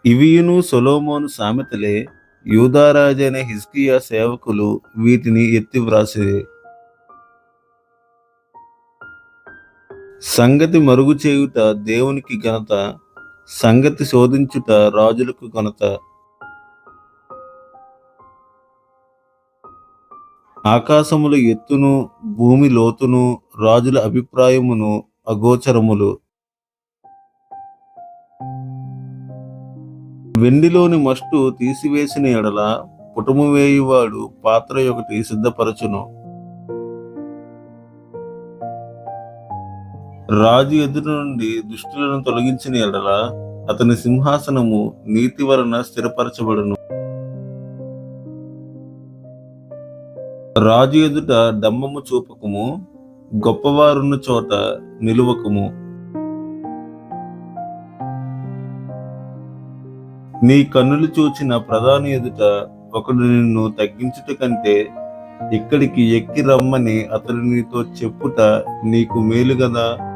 ఇవియును సొలొమోను సామెతలే. యూదారాజైన హిజ్కియా సేవకులు వీటిని ఎత్తి వ్రాసిరి. సంగతి మరుగు చేయుట దేవునికి ఘనత, సంగతి శోధించుట రాజులకు ఘనత. ఆకాశముల ఎత్తును, భూమి లోతును, రాజుల అభిప్రాయమును అగోచరములు. వెండిలోని మస్టు తీసివేసిన ఎడల పుటము వేయువాడు పాత్ర ఒకటి సిద్ధపరచును. రాజు ఎదుట నుండి దుష్టులను తొలగించిన ఎడల అతని సింహాసనము నీతి వలన స్థిరపరచబడును. రాజు ఎదుట డంబము చూపకము, గొప్పవారున్న చోట నిలువకము. నీ కన్నులు చూచిన ప్రధాని ఎదుట ఒకడు నిన్ను తగ్గించుట కంటే ఇక్కడికి ఎక్కి రమ్మని అతడు నీతో చెప్పుట నీకు మేలు గదా.